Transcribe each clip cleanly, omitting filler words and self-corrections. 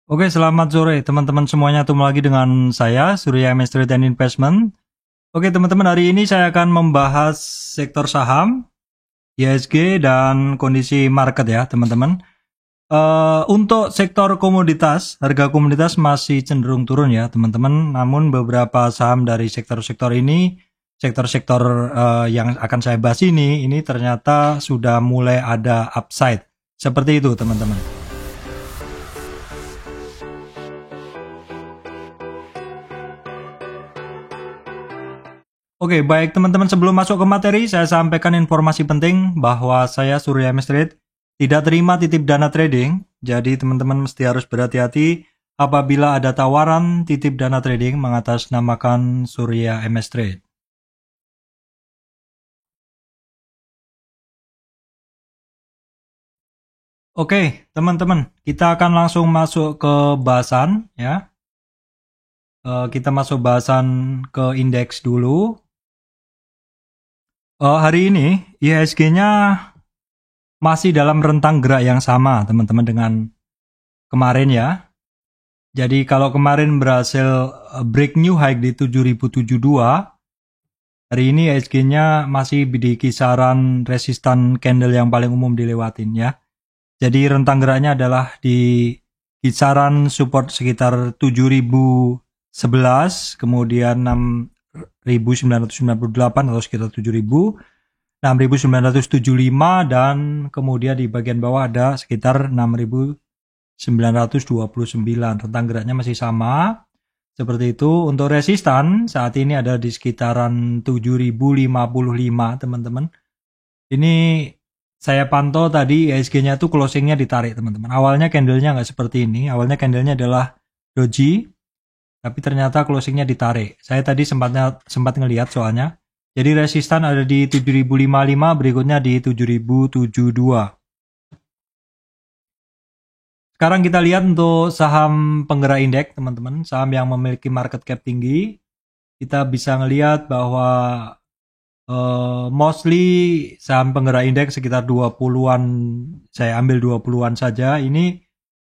Oke, selamat sore teman-teman semuanya. Ketemu lagi dengan saya, Surya MS Trade and Investment. Oke, teman-teman, hari ini saya akan membahas sektor saham, IHSG, dan kondisi market ya, teman-teman. Untuk sektor komoditas, harga komoditas masih cenderung turun ya, teman-teman. Namun beberapa saham dari sektor-sektor ini, sektor-sektor yang akan saya bahas ini ternyata sudah mulai ada upside. Seperti itu, teman-teman. Oke, baik teman-teman, sebelum masuk ke materi, saya sampaikan informasi penting bahwa saya Surya MS Trade tidak terima titip dana trading. Jadi teman-teman mesti harus berhati-hati apabila ada tawaran titip dana trading mengatasnamakan Surya MS Trade. Oke, teman-teman, kita akan langsung masuk ke bahasan ya. Kita masuk bahasan ke indeks dulu. Hari ini IHSG-nya masih dalam rentang gerak yang sama, teman-teman, dengan kemarin ya. Jadi kalau kemarin berhasil break new high di 7072, hari ini IHSG-nya masih di kisaran resistan candle yang paling umum dilewatin ya. Jadi rentang geraknya adalah di kisaran support sekitar 7011, kemudian 6998 atau sekitar 7000, 6975, dan kemudian di bagian bawah ada sekitar 6929. Rentang geraknya masih sama seperti itu. Untuk resistan saat ini ada di sekitaran 7055, teman-teman. Ini saya pantau tadi IHSG-nya tuh closingnya ditarik, teman-teman. Awalnya candlenya nggak seperti ini. Awalnya candlenya adalah doji, tapi ternyata closingnya ditarik. Saya tadi sempat ngelihat soalnya. Jadi resistan ada di 7055, berikutnya di 7072. Sekarang kita lihat untuk saham penggerak indeks, teman-teman. Saham yang memiliki market cap tinggi. Kita bisa ngelihat bahwa mostly saham penggerak indeks sekitar 20-an. Saya ambil 20-an saja. Ini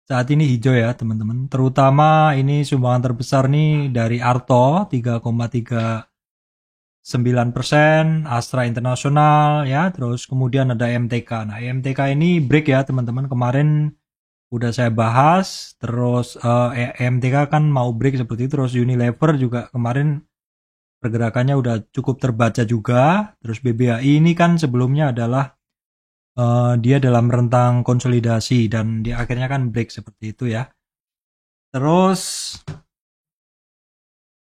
saat ini hijau ya, teman-teman. Terutama ini sumbangan terbesar nih dari Arto 3,39%, Astra International ya, terus kemudian ada MTK. Nah, MTK ini break ya, teman-teman. Kemarin udah saya bahas, terus MTK kan mau break seperti itu, terus Unilever juga kemarin pergerakannya udah cukup terbaca juga. Terus BBHI ini kan sebelumnya adalah dia dalam rentang konsolidasi dan di akhirnya kan break seperti itu ya. Terus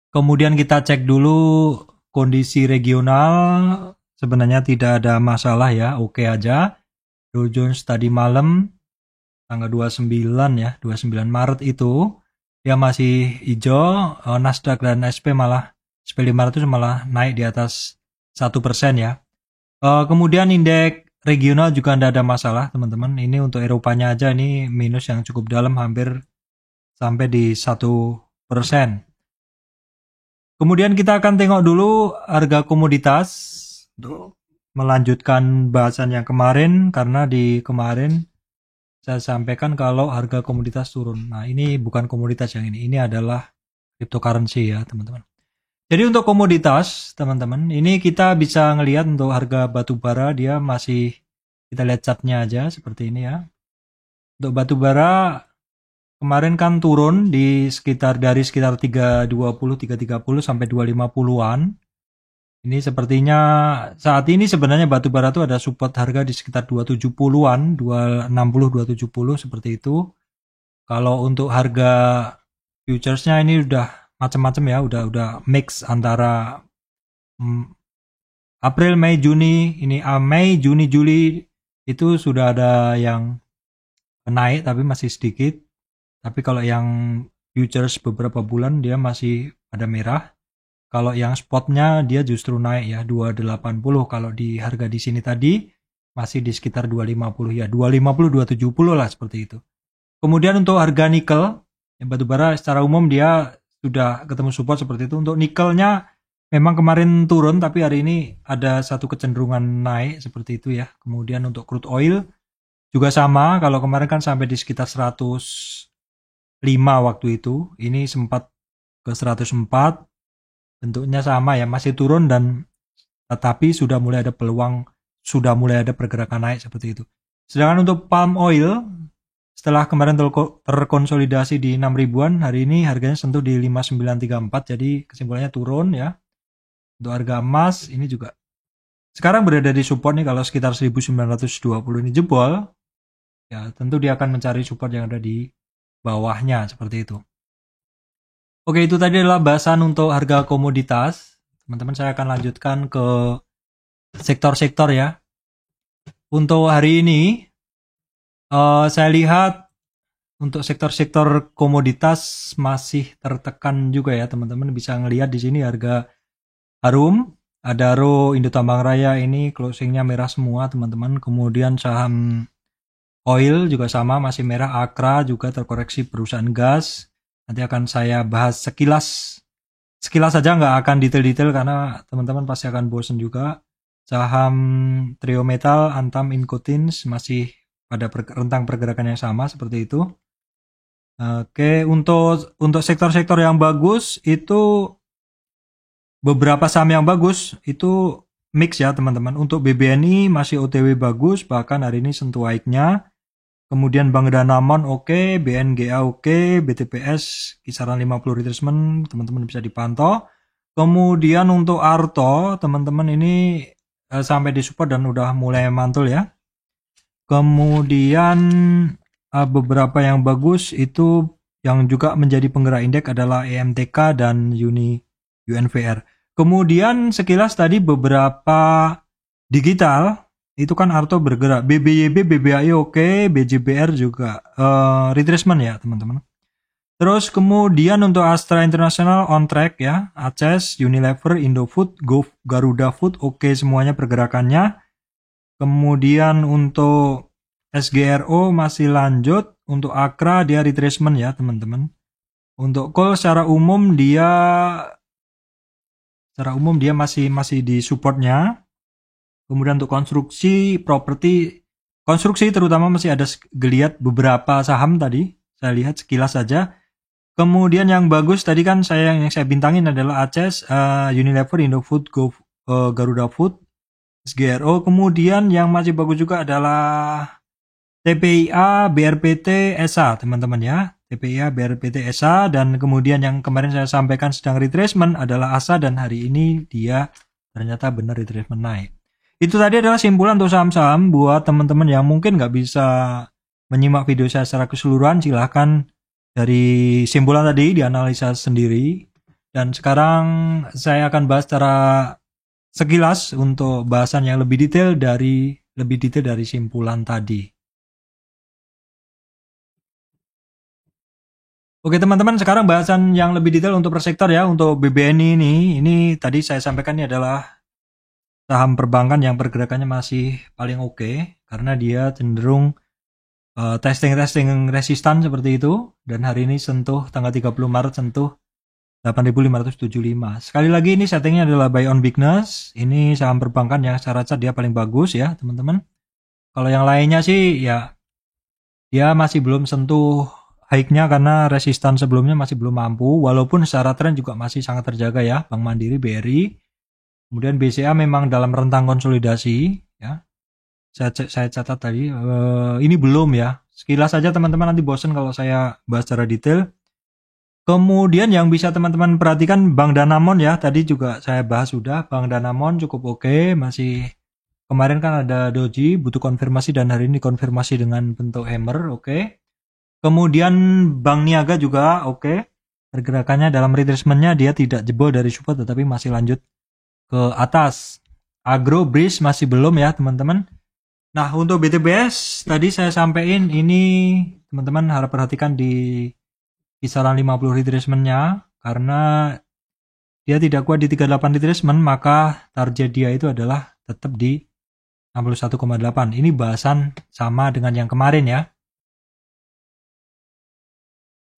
kemudian kita cek dulu kondisi regional, sebenarnya tidak ada masalah ya, oke aja. Dow Jones tadi malam tanggal 29 ya, 29 Maret itu dia masih hijau. Nasdaq dan SP500 malah naik di atas 1% ya. Kemudian indeks regional juga tidak ada masalah, teman-teman. Ini untuk Eropanya aja ini minus yang cukup dalam, hampir sampai di 1%. Kemudian kita akan tengok dulu harga komoditas untuk melanjutkan bahasan yang kemarin, karena di kemarin saya sampaikan kalau harga komoditas turun. Nah, ini bukan komoditas yang ini adalah cryptocurrency ya, teman-teman. Jadi untuk komoditas, teman-teman, ini kita bisa ngelihat untuk harga batu bara, dia masih, kita lihat chartnya aja seperti ini ya. Untuk batu bara kemarin kan turun di sekitar 320, 330 sampai 250-an. Ini sepertinya saat ini sebenarnya batu bara itu ada support harga di sekitar 270-an, 260, 270 seperti itu. Kalau untuk harga futuresnya ini udah macam-macam ya, udah mix antara April, Mei, Juni. Ini Mei, Juni, Juli itu sudah ada yang naik tapi masih sedikit. Tapi kalau yang futures beberapa bulan dia masih ada merah. Kalau yang spotnya dia justru naik ya, 280. Kalau di harga di sini tadi masih di sekitar 250 ya, 250, 270 lah seperti itu. Kemudian untuk harga nikel, batu bara secara umum dia sudah ketemu support seperti itu. Untuk nikelnya memang kemarin turun, tapi hari ini ada satu kecenderungan naik seperti itu ya. Kemudian untuk crude oil juga sama, kalau kemarin kan sampai di sekitar 100 waktu itu. Ini sempat ke 104. Bentuknya sama ya, masih turun dan tetapi sudah mulai ada peluang, sudah mulai ada pergerakan naik seperti itu. Sedangkan untuk palm oil setelah kemarin terkonsolidasi di 6 ribuan, hari ini harganya sentuh di 5934, jadi kesimpulannya turun ya. Untuk harga emas ini juga sekarang berada di support nih, kalau sekitar 1920 ini jebol, ya tentu dia akan mencari support yang ada di bawahnya seperti itu. Oke, itu tadi adalah bahasan untuk harga komoditas. Teman-teman, saya akan lanjutkan ke sektor-sektor ya. Untuk hari ini, saya lihat untuk sektor-sektor komoditas masih tertekan juga ya, teman-teman. Bisa ngelihat di sini harga Harum, Adaro, Indo Tambang Raya ini closingnya merah semua, teman-teman. Kemudian saham oil juga sama, masih merah. Akra juga terkoreksi, perusahaan gas. Nanti akan saya bahas sekilas saja, nggak akan detail-detail karena teman-teman pasti akan bosen juga. Saham Trio Metal, Antam, Incotins masih pada rentang pergerakan yang sama seperti itu. Oke, untuk sektor-sektor yang bagus itu beberapa saham yang bagus itu mix ya teman-teman. Untuk BBNI masih OTW bagus, bahkan hari ini sentuh naiknya. Kemudian Bank Danamon oke, BNGA oke, BTPS kisaran 50 retracement, teman-teman bisa dipantau. Kemudian untuk Arto, teman-teman ini sampai di support dan udah mulai mantul ya. Kemudian beberapa yang bagus itu yang juga menjadi penggerak indeks adalah EMTK dan UNVR. Kemudian sekilas tadi beberapa digital itu kan Arto bergerak, BBYB, BBAI oke, BJBR juga retracement ya teman-teman. Terus kemudian untuk Astra International on track ya, Aces, Unilever, Indofood, Garuda Food oke semuanya pergerakannya. Kemudian untuk SGRO masih lanjut, untuk Akra dia retracement ya teman-teman. Untuk Coal secara umum dia masih di supportnya. Kemudian untuk konstruksi, properti, konstruksi terutama masih ada geliat beberapa saham tadi. Saya lihat sekilas saja. Kemudian yang bagus tadi kan yang saya bintangin adalah Aces, Unilever, Indofood, Garuda Food, SGRO. Kemudian yang masih bagus juga adalah TPIA, BRPT, ESA teman-teman ya. TPIA, BRPT, ESA. Dan kemudian yang kemarin saya sampaikan sedang retracement adalah ASA, dan hari ini dia ternyata benar retracement naik. Itu tadi adalah simpulan untuk saham-saham. Buat teman-teman yang mungkin nggak bisa menyimak video saya secara keseluruhan, silahkan dari simpulan tadi dianalisa sendiri. Dan sekarang saya akan bahas secara sekilas untuk bahasan yang lebih detail dari simpulan tadi. Oke teman-teman, sekarang bahasan yang lebih detail untuk per sektor ya. Untuk BBNI ini tadi saya sampaikan ini adalah saham perbankan yang pergerakannya masih paling oke, karena dia cenderung testing resistan seperti itu, dan hari ini sentuh tanggal 30 Maret sentuh 8.575. Sekali lagi ini settingnya adalah buy on weakness. Ini saham perbankan yang secara chart dia paling bagus ya teman-teman. Kalau yang lainnya sih ya dia masih belum sentuh high-nya karena resistan sebelumnya masih belum mampu, walaupun secara tren juga masih sangat terjaga ya. Bank Mandiri, BRI, kemudian BCA memang dalam rentang konsolidasi ya. Saya catat tadi ini belum ya. Sekilas saja teman-teman, nanti bosen kalau saya bahas secara detail. Kemudian yang bisa teman-teman perhatikan Bank Danamon ya, tadi juga saya bahas sudah. Bank Danamon cukup oke, masih kemarin kan ada doji butuh konfirmasi dan hari ini konfirmasi dengan bentuk hammer oke. Kemudian Bank Niaga juga oke. Pergerakannya dalam retracement-nya dia tidak jebol dari support tetapi masih lanjut ke atas. Agro Breeze masih belum ya teman-teman. Nah untuk BTPS tadi saya sampaikan ini teman-teman harap perhatikan di kisaran 50 retracement-nya, karena dia tidak kuat di 38 retracement, maka target dia itu adalah tetap di 61,8. Ini bahasan sama dengan yang kemarin ya.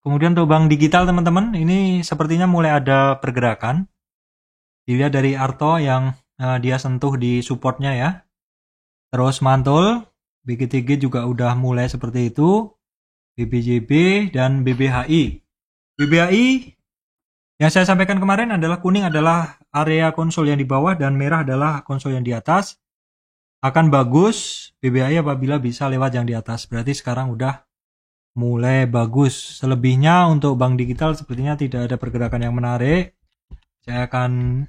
Kemudian untuk bank digital teman-teman, ini sepertinya mulai ada pergerakan. Dilihat dari Arto yang dia sentuh di supportnya ya. Terus mantul, BGTG juga udah mulai seperti itu. BBJB, dan BBHI. BBHI yang saya sampaikan kemarin adalah kuning adalah area konsol yang di bawah dan merah adalah konsol yang di atas. Akan bagus BBHI apabila bisa lewat yang di atas. Berarti sekarang udah mulai bagus. Selebihnya untuk bank digital sepertinya tidak ada pergerakan yang menarik. Saya akan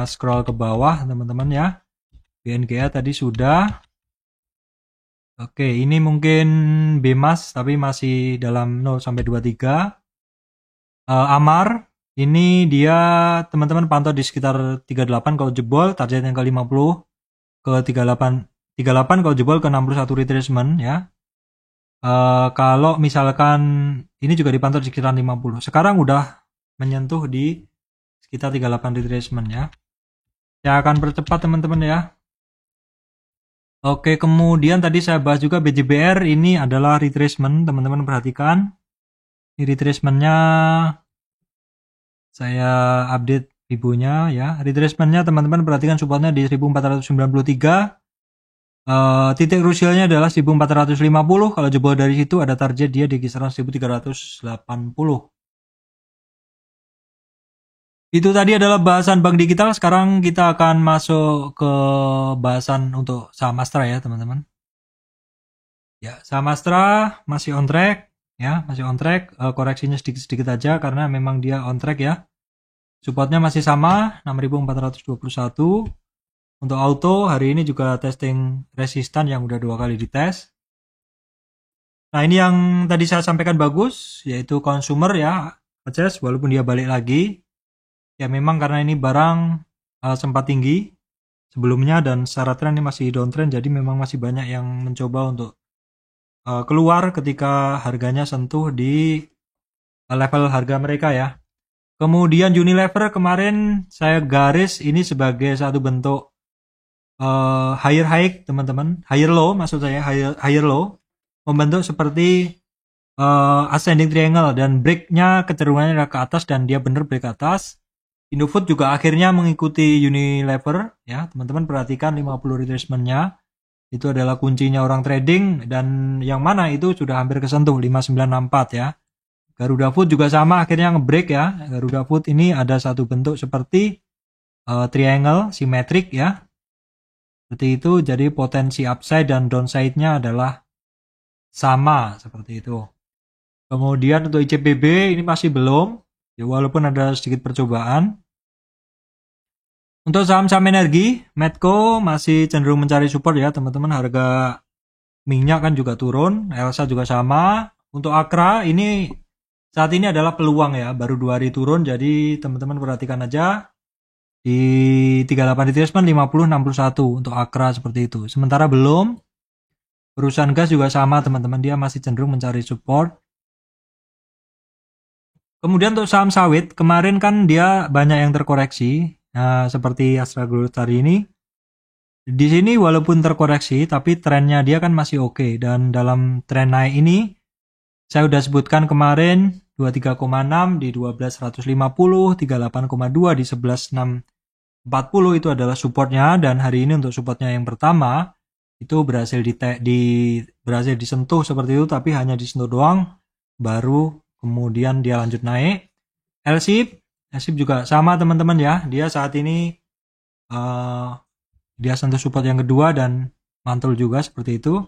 scroll ke bawah teman-teman ya. BNGA tadi sudah. Oke, ini mungkin BMAS tapi masih dalam 0 sampai 23. Amar ini dia teman-teman pantau di sekitar 38 kalau jebol, target yang ke 50 ke 38 kalau jebol ke 61 retracement ya. Kalau misalkan ini juga dipantau di sekitar 50. Sekarang udah menyentuh di sekitar 38 retracement ya. Saya akan percepat teman-teman ya. Oke, kemudian tadi saya bahas juga BJBR ini adalah retracement, teman-teman perhatikan. Ini retracementnya saya update ibunya ya. Retracementnya teman-teman perhatikan supportnya di 1493. Titik krusialnya adalah 1450. Kalau jebol dari situ ada target dia di kisaran 1380. Itu tadi adalah bahasan bank digital. Sekarang kita akan masuk ke bahasan untuk saham Astra ya teman-teman. Ya, saham Astra masih on track. Ya, masih on track, koreksinya sedikit-sedikit aja karena memang dia on track ya. Supportnya masih sama 6421. Untuk auto hari ini juga testing resistan yang udah 2 kali dites. Nah, ini yang tadi saya sampaikan bagus yaitu consumer ya, purchase walaupun dia balik lagi. Ya memang karena ini barang sempat tinggi sebelumnya dan secara tren ini masih downtrend, jadi memang masih banyak yang mencoba untuk keluar ketika harganya sentuh di level harga mereka ya. Kemudian Unilever kemarin saya garis ini sebagai satu bentuk higher high teman-teman, higher low maksud saya, higher low, membentuk seperti ascending triangle dan breaknya kecenderungannya ke atas dan dia benar break ke atas. Indofood juga akhirnya mengikuti Unilever ya, teman-teman perhatikan 50 retracement-nya. Itu adalah kuncinya orang trading dan yang mana itu sudah hampir kesentuh 5964 ya. Garuda Food juga sama akhirnya ngebreak ya. Garuda Food ini ada satu bentuk seperti triangle simetrik ya. Seperti itu, jadi potensi upside dan downside-nya adalah sama seperti itu. Kemudian untuk ICBB ini masih belum ya, walaupun ada sedikit percobaan. Untuk saham-saham energi, Medco masih cenderung mencari support ya teman-teman. Harga minyak kan juga turun, Elsa juga sama. Untuk Akra ini saat ini adalah peluang ya, baru 2 hari turun, jadi teman-teman perhatikan aja di 38 retracement 5061 untuk Akra seperti itu. Sementara belum, perusahaan gas juga sama teman-teman, dia masih cenderung mencari support. Kemudian untuk saham sawit, kemarin kan dia banyak yang terkoreksi. Nah, seperti Astra Growth hari ini. Di sini walaupun terkoreksi, tapi trennya dia kan masih oke. Dan dalam tren naik ini, saya udah sebutkan kemarin 23,6 di 12.150, 38,2 di 11.640 itu adalah supportnya. Dan hari ini untuk supportnya yang pertama, itu berhasil disentuh seperti itu, tapi hanya disentuh doang, baru kemudian dia lanjut naik. LSIP juga sama teman-teman ya, dia saat ini dia sentuh support yang kedua dan mantul juga seperti itu.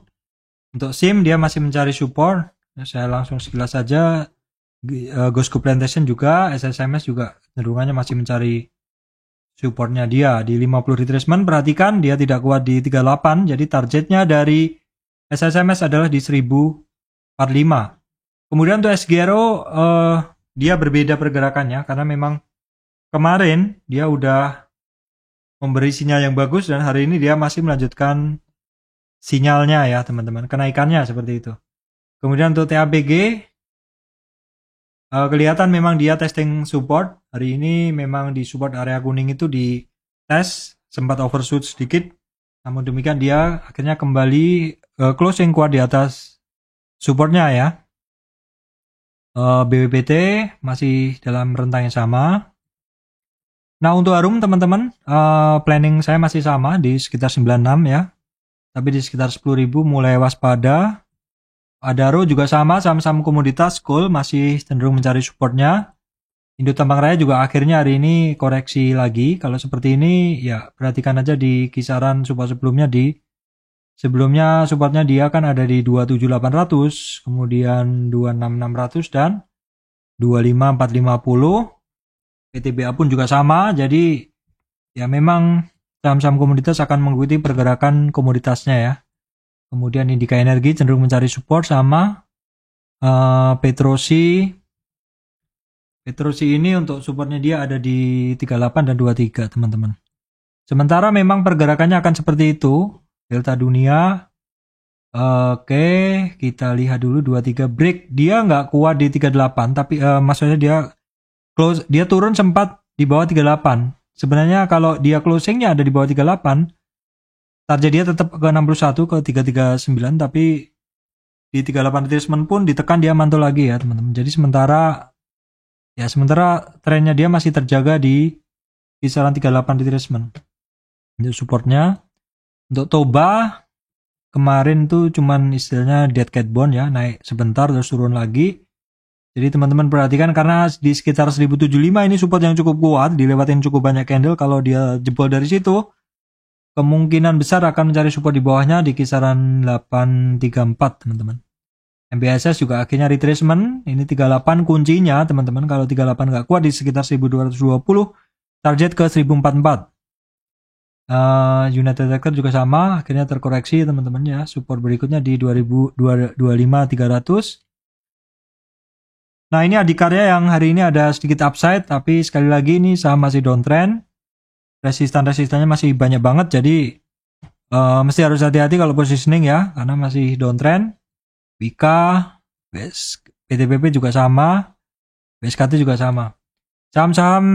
Untuk SIM dia masih mencari support. Saya langsung sekilas saja. Gosco Plantation juga, SSMS juga cenderungannya masih mencari supportnya dia di 50 retracement. Perhatikan dia tidak kuat di 38, jadi targetnya dari SSMS adalah di 1045. Kemudian untuk SGRO dia berbeda pergerakannya karena memang kemarin dia udah memberi sinyal yang bagus dan hari ini dia masih melanjutkan sinyalnya ya teman-teman, kenaikannya seperti itu. Kemudian untuk TABG kelihatan memang dia testing support. Hari ini memang di support area kuning itu di tes, sempat overshoot sedikit. Namun demikian dia akhirnya kembali closing kuat di atas supportnya ya. BWPT masih dalam rentang yang sama. Nah untuk Arum teman-teman, planning saya masih sama di sekitar 96 ya. Tapi di sekitar 10.000 mulai waspada. Adaro juga sama, saham-saham komoditas gold masih cenderung mencari supportnya. Indo Tambang Raya juga akhirnya hari ini koreksi lagi. Kalau seperti ini ya perhatikan aja di kisaran support sebelumnya sebelumnya supportnya dia kan ada di 27800, kemudian 26600 dan 25450. PTBA pun juga sama. Jadi ya memang saham-saham komoditas akan mengikuti pergerakan komoditasnya ya. Kemudian Indika Energi cenderung mencari support sama Petrosi ini untuk supportnya dia ada di 38 dan 23 teman-teman. Sementara memang pergerakannya akan seperti itu. Delta Dunia. Oke, kita lihat dulu 23 break. Dia nggak kuat di 38, tapi maksudnya dia turun sempat di bawah 38. Sebenarnya kalau dia closingnya ada di bawah 38, target dia tetap ke 61 ke 339, tapi di 38 retracement pun ditekan dia mantul lagi ya teman-teman. Jadi sementara trennya dia masih terjaga di kisaran 38 retracement. Untuk supportnya, untuk Toba kemarin tuh cuman istilahnya dead cat bone ya, naik sebentar terus turun lagi. Jadi teman-teman perhatikan karena di sekitar 1075 ini support yang cukup kuat, dilewatin cukup banyak candle. Kalau dia jebol dari situ, kemungkinan besar akan mencari support di bawahnya di kisaran 834 teman-teman. MBSS juga akhirnya retracement, ini 38 kuncinya teman-teman. Kalau 38 nggak kuat di sekitar 1220, target ke 1044. United Tractor juga sama, akhirnya terkoreksi teman-teman ya. Support berikutnya di 25.300. Nah ini adikarya yang hari ini ada sedikit upside, tapi sekali lagi ini saham masih downtrend. Resistannya masih banyak banget, jadi mesti harus hati-hati kalau positioning ya, karena masih downtrend. Wika, PTBP juga sama, BSKT juga sama. Saham-saham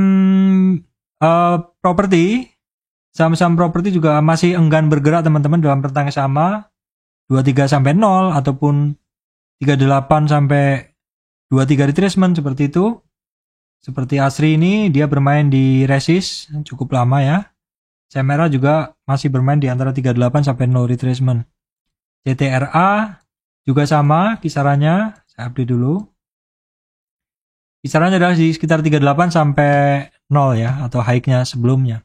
properti, saham-saham properti juga masih enggan bergerak teman-teman dalam rentang yang sama, 23 sampai 0 ataupun 38 sampai 23 retracement seperti itu. Seperti Asri ini dia bermain di resist cukup lama ya. Semera juga masih bermain di antara 38 sampai 0 retracement. CTRA juga sama kisarannya, saya update dulu. Kisarannya adalah di sekitar 38 sampai 0 ya, atau high-nya sebelumnya.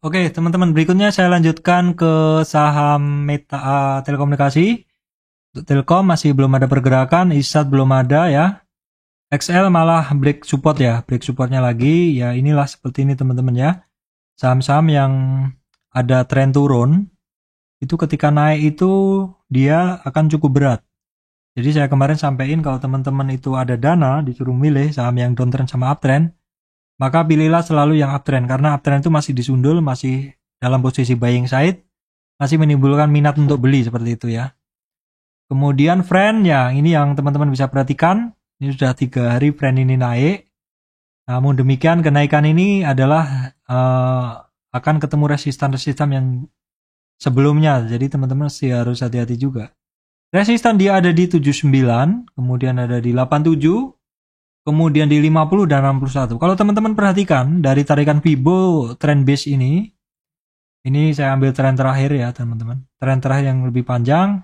Oke, teman-teman, berikutnya saya lanjutkan ke saham telekomunikasi. Untuk Telkom masih belum ada pergerakan, ISAT belum ada ya. XL malah break support ya, break supportnya lagi. Ya inilah seperti ini teman-teman ya. Saham-saham yang ada tren turun, itu ketika naik itu dia akan cukup berat. Jadi saya kemarin sampaikan kalau teman-teman itu ada dana, disuruh milih saham yang downtrend sama uptrend, maka pilihlah selalu yang uptrend, karena uptrend itu masih disundul, masih dalam posisi buying side, masih menimbulkan minat untuk beli seperti itu ya. Kemudian friend ya, ini yang teman-teman bisa perhatikan, ini sudah 3 hari friend ini naik. Namun demikian kenaikan ini adalah akan ketemu resistan yang sebelumnya, jadi teman-teman harus hati-hati juga. Resistan dia ada di 79, kemudian ada di 87, kemudian di 50 dan 61. Kalau teman-teman perhatikan dari tarikan Fibo trend base ini saya ambil tren terakhir ya teman-teman. Tren terakhir yang lebih panjang.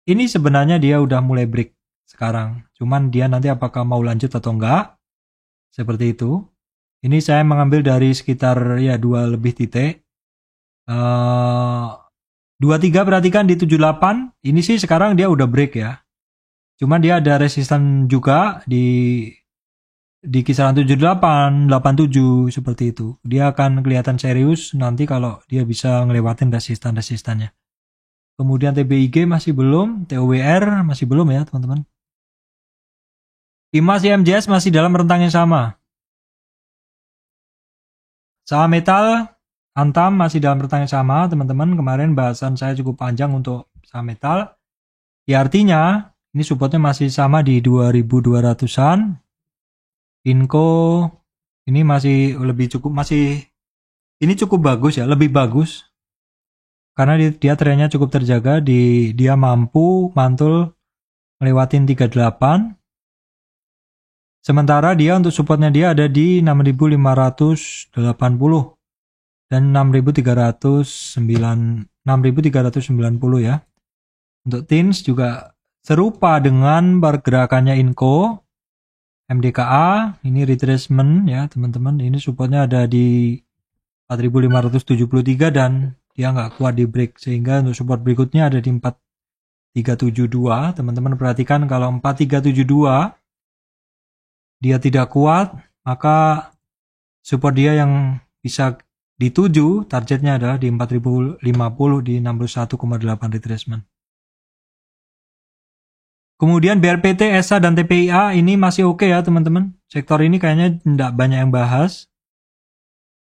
Ini sebenarnya dia udah mulai break sekarang. Cuman dia nanti apakah mau lanjut atau enggak. Seperti itu. Ini saya mengambil dari sekitar ya 2 lebih titik. 23 perhatikan di 78. Ini sih sekarang dia udah break ya. Cuman dia ada resisten juga di kisaran 78, 87 seperti itu. Dia akan kelihatan serius nanti kalau dia bisa ngelewatin resistannya. Kemudian TBIG masih belum, TOWR masih belum ya teman-teman. IMAS IMJS masih dalam rentang yang sama. Saham metal, Antam masih dalam rentang yang sama teman-teman. Kemarin bahasan saya cukup panjang untuk saham metal. Ya artinya ini supportnya masih sama di 2200-an. Inco ini masih ini cukup bagus ya, lebih bagus. Karena dia trennya cukup terjaga, dia mampu mantul melewatin 38. Sementara dia untuk supportnya dia ada di 6.580 dan 6.390 ya. Untuk TINS juga serupa dengan pergerakannya INCO, MDKA, ini retracement ya teman-teman. Ini supportnya ada di 4.573 dan dia nggak kuat di break, sehingga untuk support berikutnya ada di 4.372. Teman-teman perhatikan kalau 4.372 dia tidak kuat, maka support dia yang bisa dituju targetnya adalah di 4.050 di 61,8 retracement. Kemudian BRPT, ESA, dan TPIA ini masih oke ya teman-teman. Sektor ini kayaknya tidak banyak yang bahas.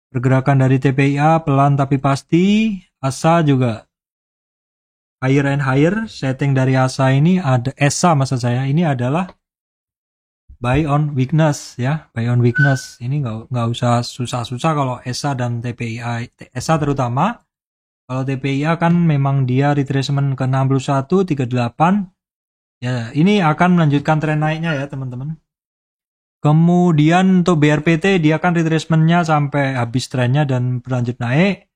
Pergerakan dari TPIA pelan tapi pasti. ASA juga higher and higher. Setting dari ASA ini ada, ESA maksud saya, ini adalah buy on weakness ya, buy on weakness. Ini nggak usah susah-susah kalau ESA dan TPIA. ESA terutama, kalau TPIA kan memang dia retracement ke 61, 38. Ya, ini akan melanjutkan tren naiknya ya teman-teman. Kemudian untuk BRPT dia kan retracementnya sampai habis trennya dan berlanjut naik.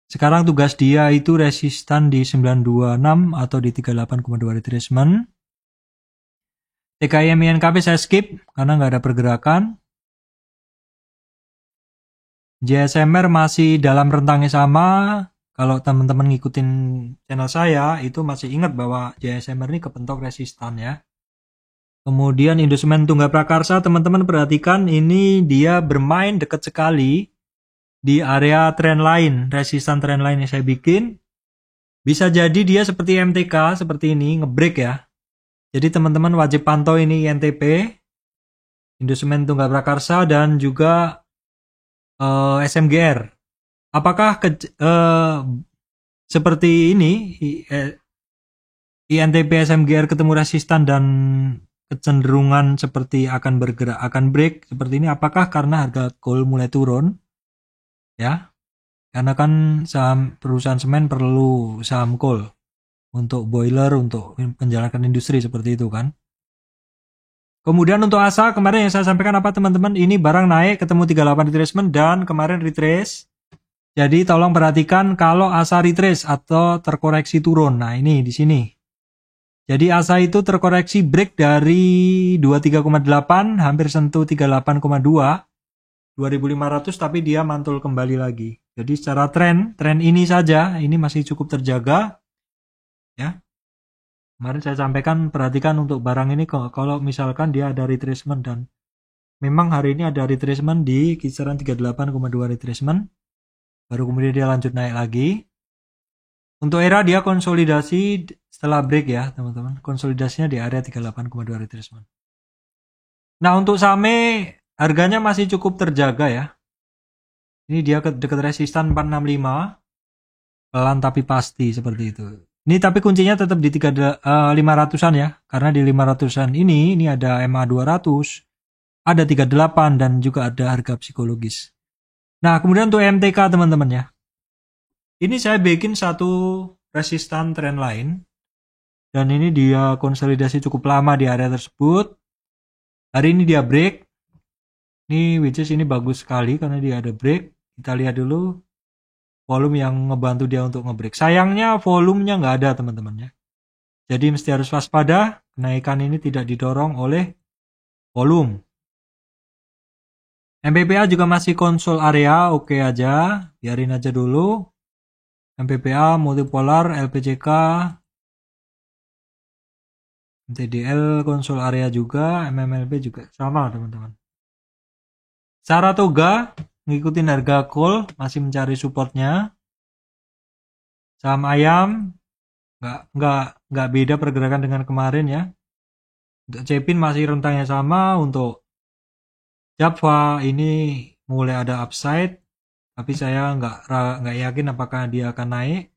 Sekarang tugas dia itu resistan di 926 atau di 38,2 retracement. TKIM INKP saya skip karena nggak ada pergerakan. JSMR masih dalam rentangnya sama. Kalau teman-teman ngikutin channel saya itu masih ingat bahwa JSMR ini kepentok resistan ya. Kemudian Indosemen Tunggal Prakarsa, teman-teman perhatikan ini dia bermain dekat sekali di area trend line, resistan trend line yang saya bikin. Bisa jadi dia seperti MTK, seperti ini, ngebreak ya. Jadi teman-teman wajib pantau ini INTP, Indosemen Tunggal Prakarsa, dan juga SMGR. Apakah seperti ini, INTP SMGR ketemu resistan dan kecenderungan seperti akan bergerak, akan break seperti ini, apakah karena harga coal mulai turun? Ya, karena kan saham perusahaan semen perlu saham coal untuk boiler, untuk menjalankan industri seperti itu kan. Kemudian untuk ASA kemarin yang saya sampaikan apa teman-teman, ini barang naik ketemu 38 retracement dan kemarin retrace. Jadi tolong perhatikan kalau ASA retrace atau terkoreksi turun. Nah ini di sini. Jadi ASA itu terkoreksi break dari 23,8 hampir sentuh 38,2 2.500 tapi dia mantul kembali lagi. Jadi secara tren ini saja ini masih cukup terjaga ya. Kemarin saya sampaikan perhatikan untuk barang ini kalau misalkan dia ada retracement dan memang hari ini ada retracement di kisaran 38,2 retracement. Baru kemudian dia lanjut naik lagi. Untuk ERA dia konsolidasi setelah break ya teman-teman. Konsolidasinya di area 38,2 retracement. Nah untuk SAME harganya masih cukup terjaga ya. Ini dia dekat resistan 465. Pelan tapi pasti seperti itu. Ini tapi kuncinya tetap di 500-an ya. Karena di 500-an ini ada MA 200. Ada 38 dan juga ada harga psikologis. Nah kemudian untuk MTK teman-teman ya. Ini saya bikin satu resistan trend line. Dan ini dia konsolidasi cukup lama di area tersebut. Hari ini dia break. Ini which is ini bagus sekali karena dia ada break. Kita lihat dulu volume yang ngebantu dia untuk ngebreak. Sayangnya volumenya nggak ada teman-teman ya. Jadi mesti harus waspada. Kenaikan ini tidak didorong oleh volume. MPPA juga masih konsol area. Oke aja. Biarin aja dulu. MPPA, multipolar, LPCK, MTDL, konsol area juga, MMLB juga sama teman-teman. Saratoga ngikutin harga coal, masih mencari supportnya. Saham ayam nggak beda pergerakan dengan kemarin ya. Untuk Cepin masih rentangnya sama. Untuk Java ini mulai ada upside. Tapi saya nggak yakin apakah dia akan naik.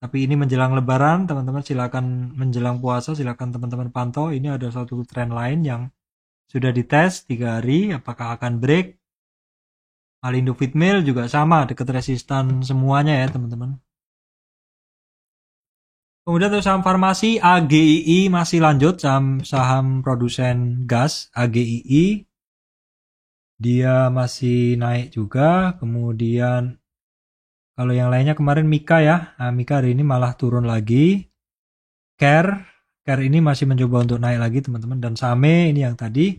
Tapi ini menjelang lebaran, teman-teman silakan menjelang puasa, silakan teman-teman pantau. Ini ada satu trend lain yang sudah dites 3 hari, apakah akan break. Alindo Feedmill juga sama, dekat resistan semuanya ya teman-teman. Kemudian untuk saham farmasi AGII masih lanjut, saham produsen gas AGII dia masih naik juga. Kemudian kalau yang lainnya kemarin Mika ya, Mika hari ini malah turun lagi. Care ini masih mencoba untuk naik lagi teman-teman, dan Same ini yang tadi.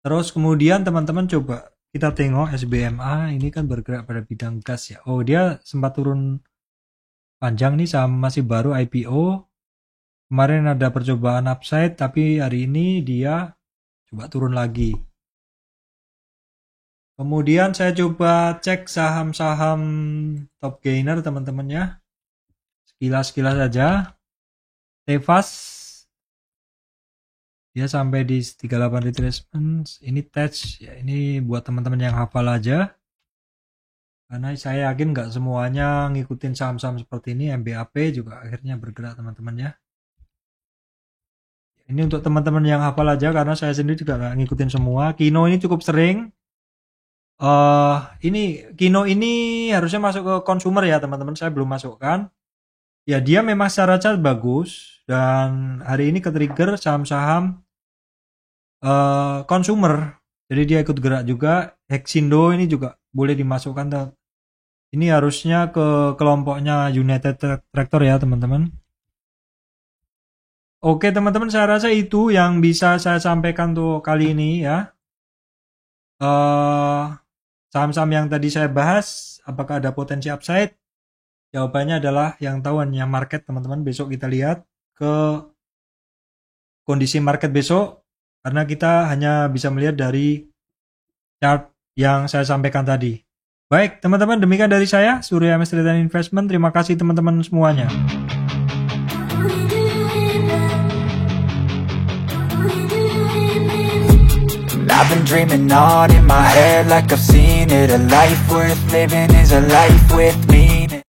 Terus kemudian teman-teman coba kita tengok SBMA ini kan bergerak pada bidang gas ya. Oh, dia sempat turun panjang nih, saham masih baru IPO. Kemarin ada percobaan upside, tapi hari ini dia coba turun lagi. Kemudian saya coba cek saham-saham top gainer teman-teman ya. Sekilas-sekilas saja. Tevas dia sampai di 38 retracement. Ini touch ya, ini buat teman-teman yang hafal aja. Karena saya yakin nggak semuanya ngikutin saham-saham seperti ini. MBAP juga akhirnya bergerak teman-teman ya. Ini untuk teman-teman yang hafal aja, karena saya sendiri juga nggak ngikutin semua. Kino ini cukup sering. Ini Kino ini harusnya masuk ke consumer ya teman-teman. Saya belum masukkan. Ya dia memang secara chart bagus, dan hari ini ke-trigger saham-saham consumer. Jadi dia ikut gerak juga. Hexindo ini juga boleh dimasukkan. Ini harusnya ke kelompoknya United Tractor ya teman-teman. Oke teman-teman, saya rasa itu yang bisa saya sampaikan untuk kali ini ya. Saham-saham yang tadi saya bahas, apakah ada potensi upside? Jawabannya adalah yang tahu hanya market teman-teman. Besok kita lihat ke kondisi market besok, karena kita hanya bisa melihat dari chart yang saya sampaikan tadi. Baik teman-teman, demikian dari saya, Surya MS Trade and Investment. Terima kasih teman-teman semuanya. I've been dreaming on in my head like I've seen it. A life worth living is a life with meaning.